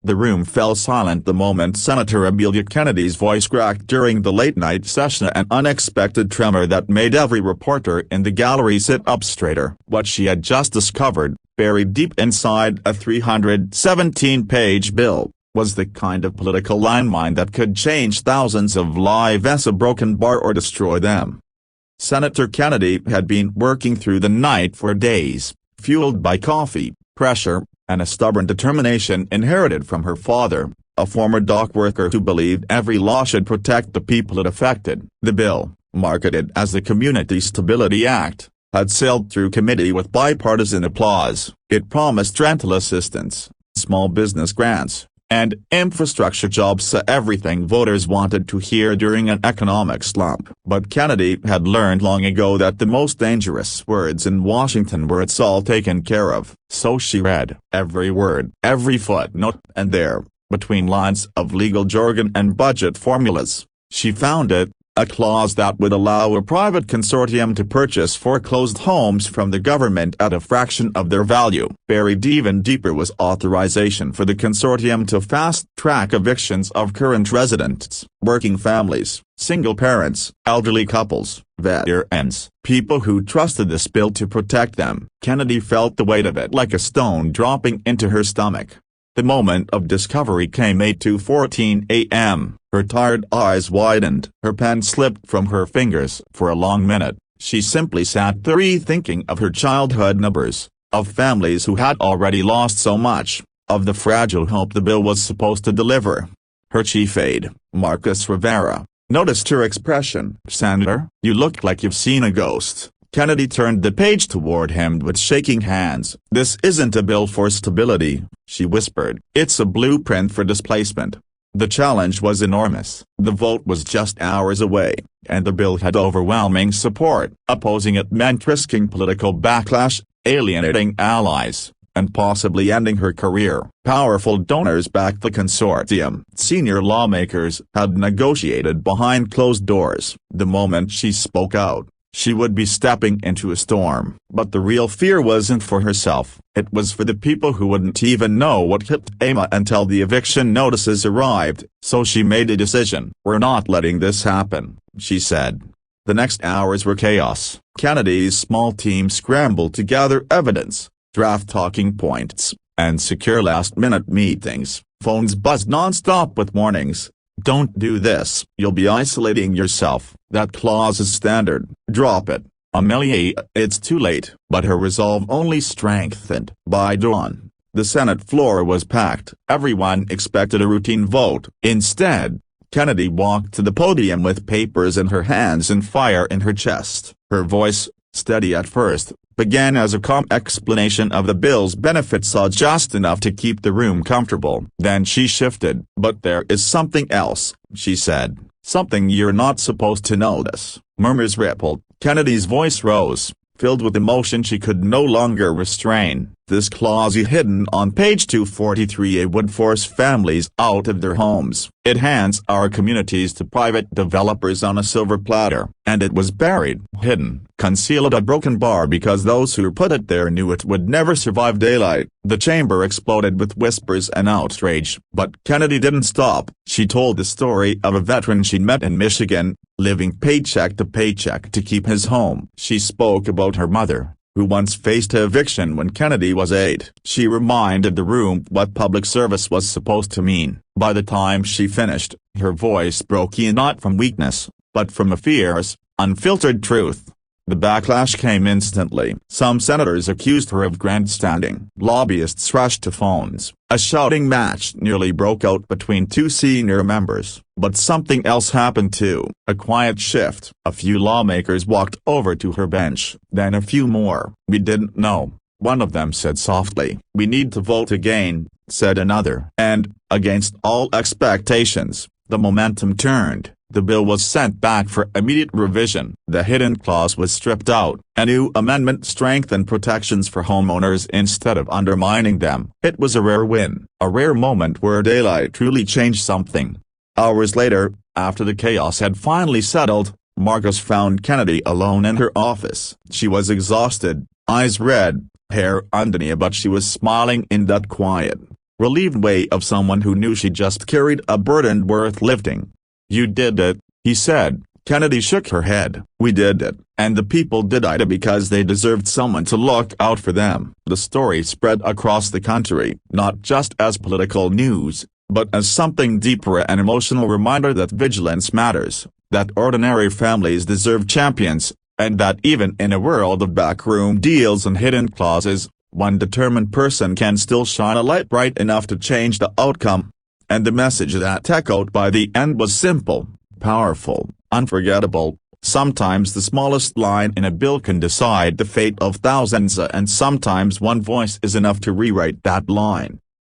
The room fell silent the moment Senator Amelia Kennedy's voice cracked during the late-night session, an unexpected tremor that made every reporter in the gallery sit up straighter. What she had just discovered, buried deep inside a 317-page bill, was the kind of political landmine that could change thousands of lives as a broken bar or destroy them. Senator Kennedy had been working through the night for days, fueled by coffee, pressure, and a stubborn determination inherited from her father, a former dock worker who believed every law should protect the people it affected. The bill, marketed as the Community Stability Act, had sailed through committee with bipartisan applause. It promised rental assistance, small business grants, and infrastructure jobs, everything voters wanted to hear during an economic slump. But Kennedy had learned long ago that the most dangerous words in Washington were "it's all taken care of." So she read every word, every footnote, and there, between lines of legal jargon and budget formulas, she found it, a clause that would allow a private consortium to purchase foreclosed homes from the government at a fraction of their value. Buried even deeper was authorization for the consortium to fast-track evictions of current residents, working families, single parents, elderly couples, veterans, people who trusted this bill to protect them. Kennedy felt the weight of it like a stone dropping into her stomach. The moment of discovery came at 2:14 a.m. Her tired eyes widened. Her pen slipped from her fingers. For a long minute, she simply sat there rethinking of her childhood neighbors, of families who had already lost so much, of the fragile hope the bill was supposed to deliver. Her chief aide, Marcus Rivera, noticed her expression. "Senator, you look like you've seen a ghost." Kennedy turned the page toward him with shaking hands. "This isn't a bill for stability," she whispered. "It's a blueprint for displacement." The challenge was enormous. The vote was just hours away, and the bill had overwhelming support. Opposing it meant risking political backlash, alienating allies, and possibly ending her career. Powerful donors backed the consortium. Senior lawmakers had negotiated behind closed doors. The moment she spoke out, she would be stepping into a storm. But the real fear wasn't for herself, it was for the people who wouldn't even know what hit Emma until the eviction notices arrived. So she made a decision. "We're not letting this happen," she said. The next hours were chaos. Kennedy's small team scrambled to gather evidence, draft talking points, and secure last-minute meetings. Phones buzzed non-stop with warnings. "Don't do this. You'll be isolating yourself. That clause is standard. Drop it." "Amelia, it's too late." But her resolve only strengthened. By dawn, the Senate floor was packed. Everyone expected a routine vote. Instead, Kennedy walked to the podium with papers in her hands and fire in her chest. Her voice, steady at first, began as a calm explanation of the bill's benefits, just enough to keep the room comfortable. Then she shifted. "But there is something else," she said. "Something you're not supposed to notice." Murmurs rippled. Kennedy's voice rose, filled with emotion she could no longer restrain. "This clause hidden on page 243A would force families out of their homes. It hands our communities to private developers on a silver platter. And it was buried, hidden, concealed, a broken bar because those who put it there knew it would never survive daylight." The chamber exploded with whispers and outrage. But Kennedy didn't stop. She told the story of a veteran she'd met in Michigan, living paycheck to paycheck to keep his home. She spoke about her mother, who once faced eviction when Kennedy was 8. She reminded the room what public service was supposed to mean. By the time she finished, her voice broke not from weakness, but from a fierce, unfiltered truth. The backlash came instantly. Some senators accused her of grandstanding. Lobbyists rushed to phones. A shouting match nearly broke out between two senior members. But something else happened too. A quiet shift. A few lawmakers walked over to her bench. Then a few more. "We didn't know," one of them said softly. "We need to vote again," said another. And, against all expectations, the momentum turned. The bill was sent back for immediate revision. The hidden clause was stripped out. A new amendment strengthened protections for homeowners instead of undermining them. It was a rare win, a rare moment where daylight truly changed something. Hours later, after the chaos had finally settled, Marcus found Kennedy alone in her office. She was exhausted, eyes red, hair undone, but she was smiling in that quiet, relieved way of someone who knew she just carried a burden worth lifting. "You did it," he said. Kennedy shook her head. "We did it, and the people did it because they deserved someone to look out for them." The story spread across the country, not just as political news, but as something deeper, an emotional reminder that vigilance matters, that ordinary families deserve champions, and that even in a world of backroom deals and hidden clauses, one determined person can still shine a light bright enough to change the outcome. And the message that echoed by the end was simple, powerful, unforgettable. Sometimes the smallest line in a bill can decide the fate of thousands, and sometimes one voice is enough to rewrite that line.